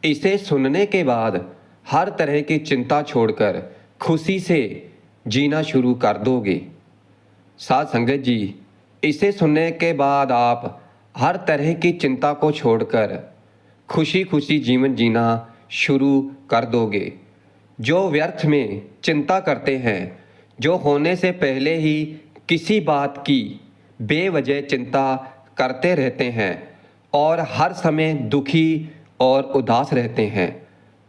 इसे सुनने के बाद हर तरह की चिंता छोड़कर खुशी से जीना शुरू कर दोगे। साध संगत जी, इसे सुनने के बाद आप हर तरह की चिंता को छोड़कर खुशी खुशी जीवन जीना शुरू कर दोगे। जो व्यर्थ में चिंता करते हैं, जो होने से पहले ही किसी बात की बेवजह चिंता करते रहते हैं और हर समय दुखी और उदास रहते हैं,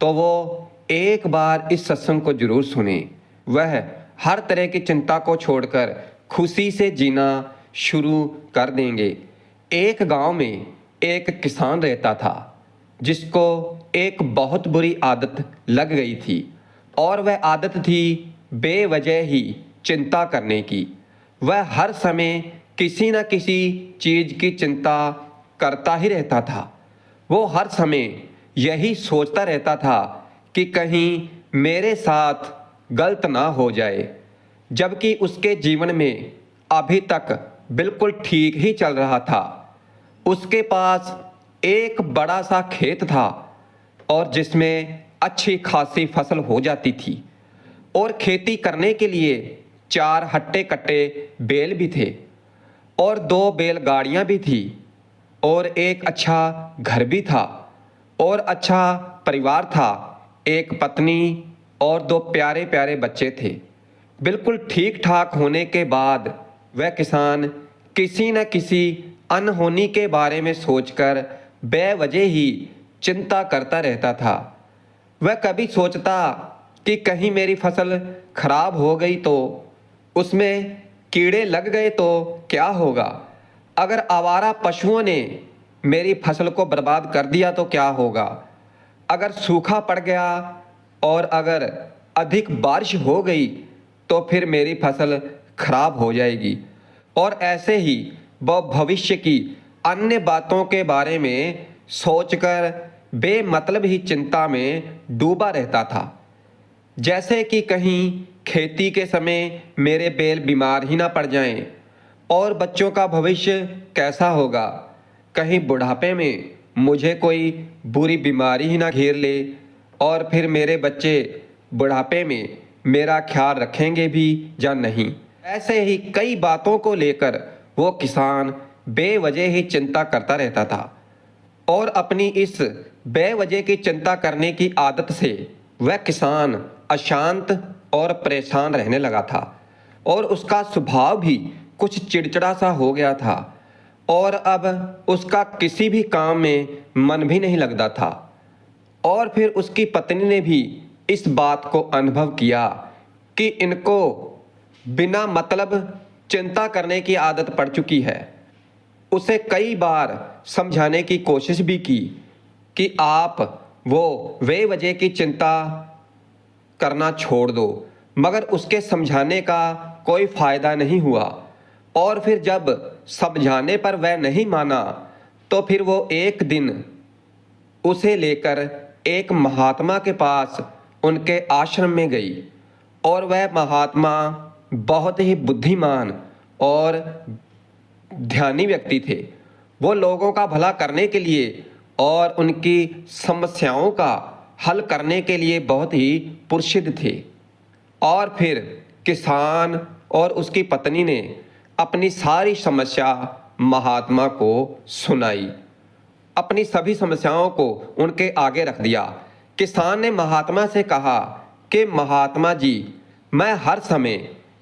तो वो एक बार इस सत्संग को जरूर सुने। वह हर तरह की चिंता को छोड़कर खुशी से जीना शुरू कर देंगे। एक गांव में एक किसान रहता था जिसको एक बहुत बुरी आदत लग गई थी, और वह आदत थी बेवजह ही चिंता करने की। वह हर समय किसी न किसी चीज़ की चिंता करता ही रहता था। वो हर समय यही सोचता रहता था कि कहीं मेरे साथ गलत ना हो जाए, जबकि उसके जीवन में अभी तक बिल्कुल ठीक ही चल रहा था। उसके पास एक बड़ा सा खेत था और जिसमें अच्छी खासी फसल हो जाती थी, और खेती करने के लिए 4 हट्टे कट्टे बैल भी थे और 2 बैलगाड़ियां भी थी, और एक अच्छा घर भी था और अच्छा परिवार था। एक पत्नी और 2 प्यारे प्यारे बच्चे थे। बिल्कुल ठीक ठाक होने के बाद वह किसान किसी न किसी अनहोनी के बारे में सोचकर बेवजह ही चिंता करता रहता था। वह कभी सोचता कि कहीं मेरी फसल खराब हो गई तो, उसमें कीड़े लग गए तो क्या होगा, अगर आवारा पशुओं ने मेरी फसल को बर्बाद कर दिया तो क्या होगा, अगर सूखा पड़ गया और अगर अधिक बारिश हो गई तो फिर मेरी फसल खराब हो जाएगी। और ऐसे ही वह भविष्य की अन्य बातों के बारे में सोचकर बेमतलब ही चिंता में डूबा रहता था। जैसे कि कहीं खेती के समय मेरे बैल बीमार ही ना पड़ जाएं, और बच्चों का भविष्य कैसा होगा, कहीं बुढ़ापे में मुझे कोई बुरी बीमारी ही ना घेर ले, और फिर मेरे बच्चे बुढ़ापे में मेरा ख्याल रखेंगे भी या नहीं। ऐसे ही कई बातों को लेकर वो किसान बेवजह ही चिंता करता रहता था, और अपनी इस बेवजह की चिंता करने की आदत से वह किसान अशांत और परेशान रहने लगा था, और उसका स्वभाव भी कुछ चिड़चिड़ा सा हो गया था, और अब उसका किसी भी काम में मन भी नहीं लगता था। और फिर उसकी पत्नी ने भी इस बात को अनुभव किया कि इनको बिना मतलब चिंता करने की आदत पड़ चुकी है। उसे कई बार समझाने की कोशिश भी की कि आप वो बेवजह की चिंता करना छोड़ दो, मगर उसके समझाने का कोई फ़ायदा नहीं हुआ। और फिर जब समझाने पर वह नहीं माना तो फिर वो एक दिन उसे लेकर एक महात्मा के पास उनके आश्रम में गई, और वह महात्मा बहुत ही बुद्धिमान और ध्यानी व्यक्ति थे। वो लोगों का भला करने के लिए और उनकी समस्याओं का हल करने के लिए बहुत ही प्रसिद्ध थे। और फिर किसान और उसकी पत्नी ने अपनी सारी समस्या महात्मा को सुनाई, अपनी सभी समस्याओं को उनके आगे रख दिया। किसान ने महात्मा से कहा कि महात्मा जी, मैं हर समय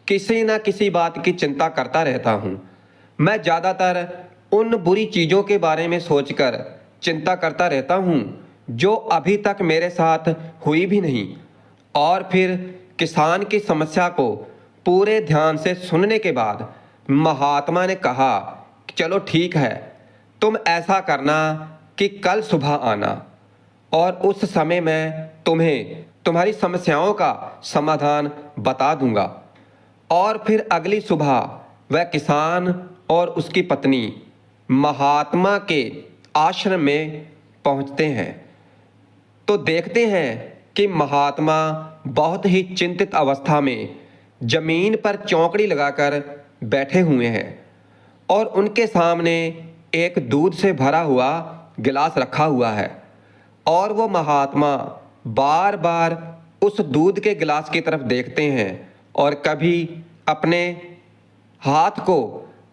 किसी न किसी बात की चिंता करता रहता हूँ। मैं ज़्यादातर उन बुरी चीज़ों के बारे में सोचकर चिंता करता रहता हूँ जो अभी तक मेरे साथ हुई भी नहीं। और फिर किसान की समस्या को पूरे ध्यान से सुनने के बाद महात्मा ने कहा, चलो ठीक है, तुम ऐसा करना कि कल सुबह आना, और उस समय मैं तुम्हें तुम्हारी समस्याओं का समाधान बता दूंगा। और फिर अगली सुबह वह किसान और उसकी पत्नी महात्मा के आश्रम में पहुंचते हैं, तो देखते हैं कि महात्मा बहुत ही चिंतित अवस्था में जमीन पर चौकड़ी लगाकर बैठे हुए हैं, और उनके सामने एक दूध से भरा हुआ गिलास रखा हुआ है, और वो महात्मा बार बार उस दूध के गिलास की तरफ देखते हैं और कभी अपने हाथ को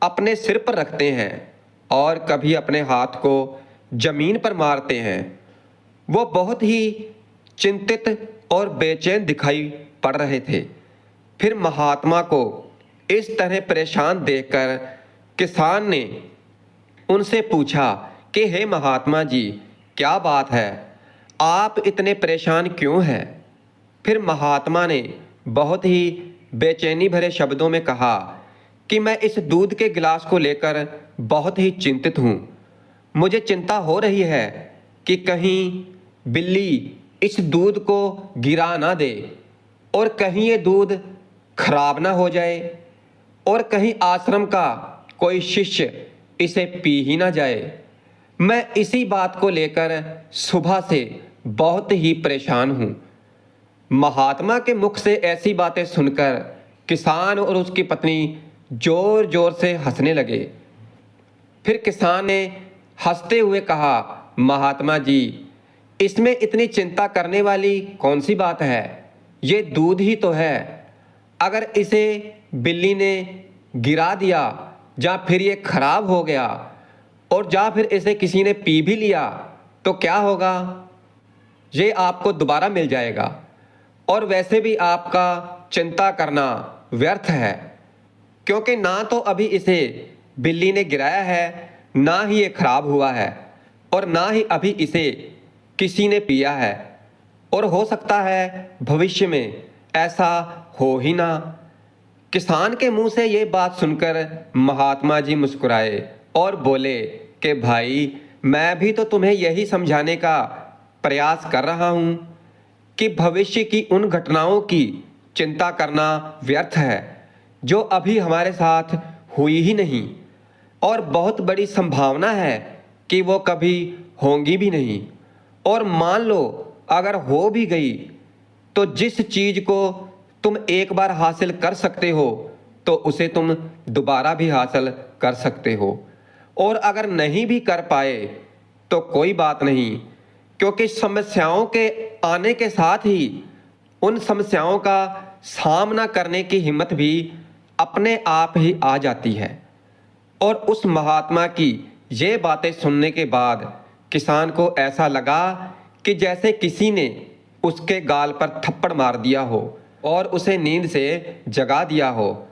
अपने सिर पर रखते हैं और कभी अपने हाथ को जमीन पर मारते हैं। वो बहुत ही चिंतित और बेचैन दिखाई पड़ रहे थे। फिर महात्मा को इस तरह परेशान देखकर किसान ने उनसे पूछा कि हे महात्मा जी, क्या बात है, आप इतने परेशान क्यों हैं? फिर महात्मा ने बहुत ही बेचैनी भरे शब्दों में कहा कि मैं इस दूध के गिलास को लेकर बहुत ही चिंतित हूँ। मुझे चिंता हो रही है कि कहीं बिल्ली इस दूध को गिरा ना दे और कहीं ये दूध खराब ना हो जाए और कहीं आश्रम का कोई शिष्य इसे पी ही ना जाए। मैं इसी बात को लेकर सुबह से बहुत ही परेशान हूँ। महात्मा के मुख से ऐसी बातें सुनकर किसान और उसकी पत्नी जोर जोर से हंसने लगे। फिर किसान ने हंसते हुए कहा, महात्मा जी, इसमें इतनी चिंता करने वाली कौन सी बात है? ये दूध ही तो है। अगर इसे बिल्ली ने गिरा दिया या फिर ये खराब हो गया और या फिर इसे किसी ने पी भी लिया तो क्या होगा? ये आपको दोबारा मिल जाएगा और वैसे भी आपका चिंता करना व्यर्थ है, क्योंकि ना तो अभी इसे बिल्ली ने गिराया है, ना ही ये खराब हुआ है और ना ही अभी इसे किसी ने पिया है, और हो सकता है भविष्य में ऐसा हो ही ना। किसान के मुंह से ये बात सुनकर महात्मा जी मुस्कुराए और बोले कि भाई, मैं भी तो तुम्हें यही समझाने का प्रयास कर रहा हूँ कि भविष्य की उन घटनाओं की चिंता करना व्यर्थ है जो अभी हमारे साथ हुई ही नहीं और बहुत बड़ी संभावना है कि वो कभी होंगी भी नहीं। और मान लो अगर हो भी गई तो जिस चीज़ को तुम एक बार हासिल कर सकते हो तो उसे तुम दोबारा भी हासिल कर सकते हो, और अगर नहीं भी कर पाए तो कोई बात नहीं, क्योंकि समस्याओं के आने के साथ ही उन समस्याओं का सामना करने की हिम्मत भी अपने आप ही आ जाती है। और उस महात्मा की ये बातें सुनने के बाद किसान को ऐसा लगा कि जैसे किसी ने उसके गाल पर थप्पड़ मार दिया हो और उसे नींद से जगा दिया हो,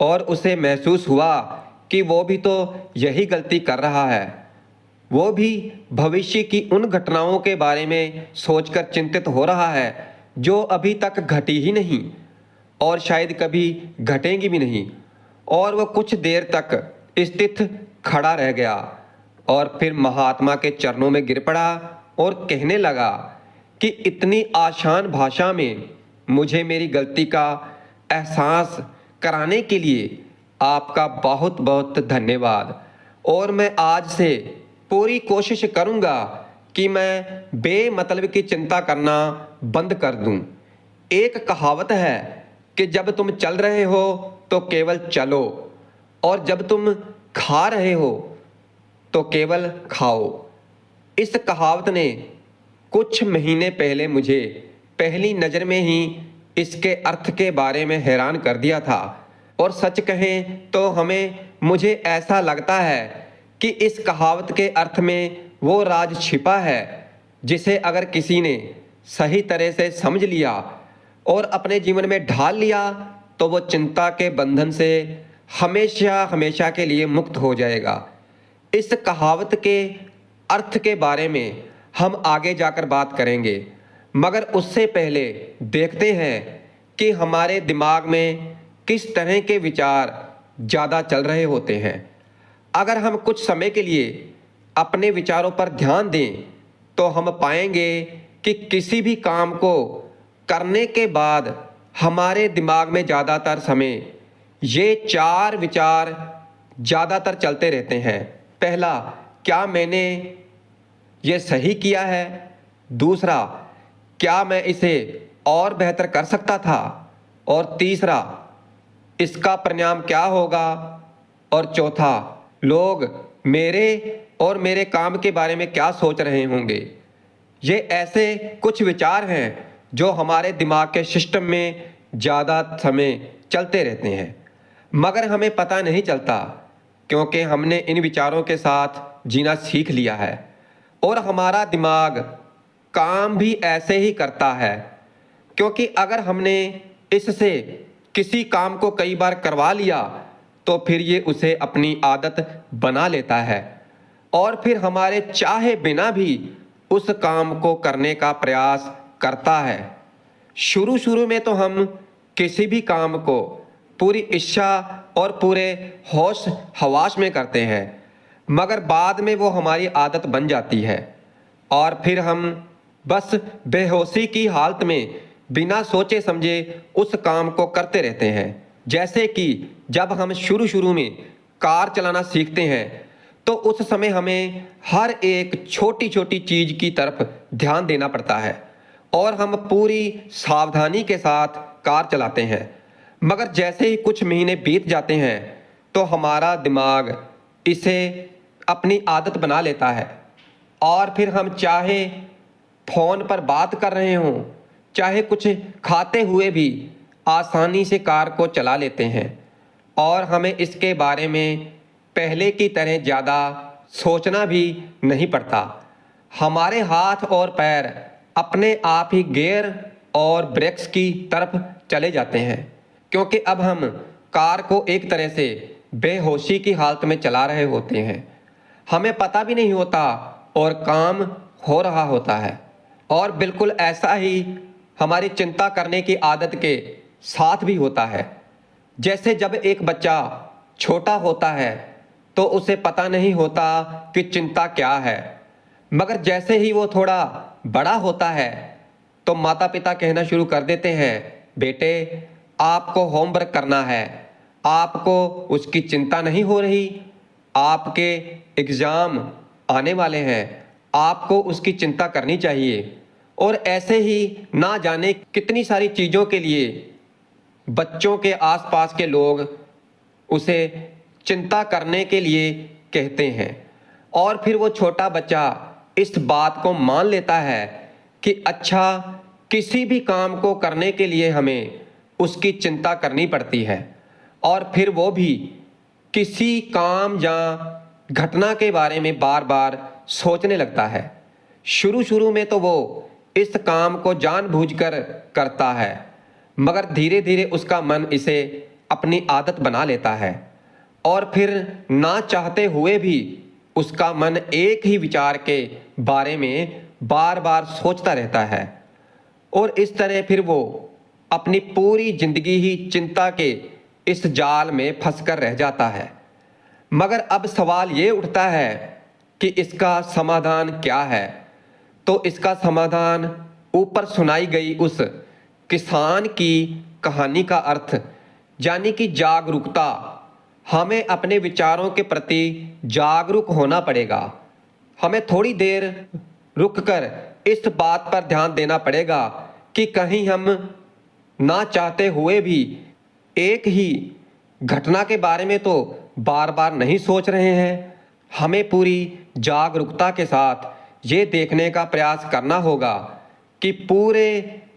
और उसे महसूस हुआ कि वो भी तो यही गलती कर रहा है। वो भी भविष्य की उन घटनाओं के बारे में सोचकर चिंतित हो रहा है जो अभी तक घटी ही नहीं और शायद कभी घटेंगी भी नहीं। और वह कुछ देर तक स्थित खड़ा रह गया और फिर महात्मा के चरणों में गिर पड़ा और कहने लगा कि इतनी आसान भाषा में मुझे मेरी गलती का एहसास कराने के लिए आपका बहुत बहुत धन्यवाद, और मैं आज से पूरी कोशिश करूंगा कि मैं बेमतलब की चिंता करना बंद कर दूं। एक कहावत है कि जब तुम चल रहे हो तो केवल चलो, और जब तुम खा रहे हो तो केवल खाओ। इस कहावत ने कुछ महीने पहले मुझे पहली नज़र में ही इसके अर्थ के बारे में हैरान कर दिया था, और सच कहें तो मुझे ऐसा लगता है कि इस कहावत के अर्थ में वो राज छिपा है जिसे अगर किसी ने सही तरह से समझ लिया और अपने जीवन में ढाल लिया तो वो चिंता के बंधन से हमेशा हमेशा के लिए मुक्त हो जाएगा। इस कहावत के अर्थ के बारे में हम आगे जाकर बात करेंगे, मगर उससे पहले देखते हैं कि हमारे दिमाग में किस तरह के विचार ज़्यादा चल रहे होते हैं। अगर हम कुछ समय के लिए अपने विचारों पर ध्यान दें तो हम पाएंगे कि किसी भी काम को करने के बाद हमारे दिमाग में ज़्यादातर समय ये 4 विचार ज़्यादातर चलते रहते हैं। पहला, क्या मैंने ये सही किया है? दूसरा, क्या मैं इसे और बेहतर कर सकता था? और तीसरा, इसका परिणाम क्या होगा? और चौथा, लोग मेरे और मेरे काम के बारे में क्या सोच रहे होंगे? ये ऐसे कुछ विचार हैं जो हमारे दिमाग के सिस्टम में ज़्यादा समय चलते रहते हैं, मगर हमें पता नहीं चलता, क्योंकि हमने इन विचारों के साथ जीना सीख लिया है और हमारा दिमाग काम भी ऐसे ही करता है। क्योंकि अगर हमने इससे किसी काम को कई बार करवा लिया तो फिर ये उसे अपनी आदत बना लेता है और फिर हमारे चाहे बिना भी उस काम को करने का प्रयास करता है। शुरू शुरू में तो हम किसी भी काम को पूरी इच्छा और पूरे होश हवास में करते हैं, मगर बाद में वो हमारी आदत बन जाती है और फिर हम बस बेहोशी की हालत में बिना सोचे समझे उस काम को करते रहते हैं। जैसे कि जब हम शुरू शुरू में कार चलाना सीखते हैं तो उस समय हमें हर एक छोटी छोटी चीज़ की तरफ ध्यान देना पड़ता है और हम पूरी सावधानी के साथ कार चलाते हैं। मगर जैसे ही कुछ महीने बीत जाते हैं तो हमारा दिमाग इसे अपनी आदत बना लेता है और फिर हम चाहे फ़ोन पर बात कर रहे हों, चाहे कुछ खाते हुए भी आसानी से कार को चला लेते हैं और हमें इसके बारे में पहले की तरह ज़्यादा सोचना भी नहीं पड़ता। हमारे हाथ और पैर अपने आप ही गियर और ब्रेक्स की तरफ चले जाते हैं, क्योंकि अब हम कार को एक तरह से बेहोशी की हालत में चला रहे होते हैं। हमें पता भी नहीं होता और काम हो रहा होता है। और बिल्कुल ऐसा ही हमारी चिंता करने की आदत के साथ भी होता है। जैसे जब एक बच्चा छोटा होता है तो उसे पता नहीं होता कि चिंता क्या है, मगर जैसे ही वो थोड़ा बड़ा होता है तो माता पिता कहना शुरू कर देते हैं, बेटे आपको होमवर्क करना है, आपको उसकी चिंता नहीं हो रही, आपके एग्ज़ाम आने वाले हैं, आपको उसकी चिंता करनी चाहिए। और ऐसे ही ना जाने कितनी सारी चीज़ों के लिए बच्चों के आसपास के लोग उसे चिंता करने के लिए कहते हैं और फिर वो छोटा बच्चा इस बात को मान लेता है कि अच्छा किसी भी काम को करने के लिए हमें उसकी चिंता करनी पड़ती है और फिर वो भी किसी काम या घटना के बारे में बार बार सोचने लगता है। शुरू शुरू में तो वो इस काम को जानबूझकर करता है, मगर धीरे धीरे उसका मन इसे अपनी आदत बना लेता है और फिर ना चाहते हुए भी उसका मन एक ही विचार के बारे में बार बार सोचता रहता है और इस तरह फिर वो अपनी पूरी जिंदगी ही चिंता के इस जाल में फंसकर रह जाता है। मगर अब सवाल ये उठता है कि इसका समाधान क्या है? तो इसका समाधान ऊपर सुनाई गई उस किसान की कहानी का अर्थ यानी कि जागरूकता। हमें अपने विचारों के प्रति जागरूक होना पड़ेगा। हमें थोड़ी देर रुककर इस बात पर ध्यान देना पड़ेगा कि कहीं हम ना चाहते हुए भी एक ही घटना के बारे में तो बार बार नहीं सोच रहे हैं। हमें पूरी जागरूकता के साथ ये देखने का प्रयास करना होगा कि पूरे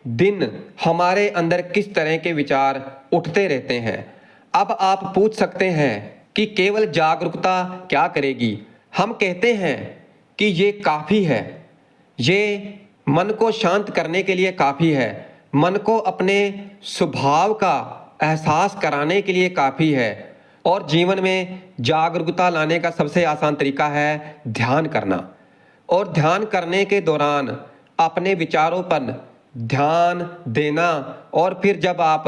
दिन हमारे अंदर किस तरह के विचार उठते रहते हैं। अब आप पूछ सकते हैं कि केवल जागरूकता क्या करेगी? हम कहते हैं कि ये काफ़ी है, ये मन को शांत करने के लिए काफ़ी है, मन को अपने स्वभाव का एहसास कराने के लिए काफ़ी है और जीवन में जागरूकता लाने का सबसे आसान तरीका है ध्यान करना। और ध्यान करने के दौरान अपने विचारों पर ध्यान देना और फिर जब आप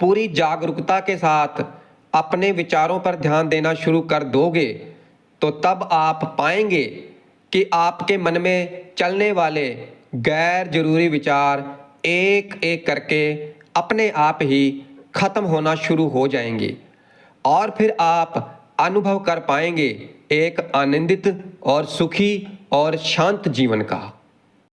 पूरी जागरूकता के साथ अपने विचारों पर ध्यान देना शुरू कर दोगे तो तब आप पाएंगे कि आपके मन में चलने वाले गैर जरूरी विचार एक एक करके अपने आप ही खत्म होना शुरू हो जाएंगे और फिर आप अनुभव कर पाएंगे एक आनंदित और सुखी और शांत जीवन का।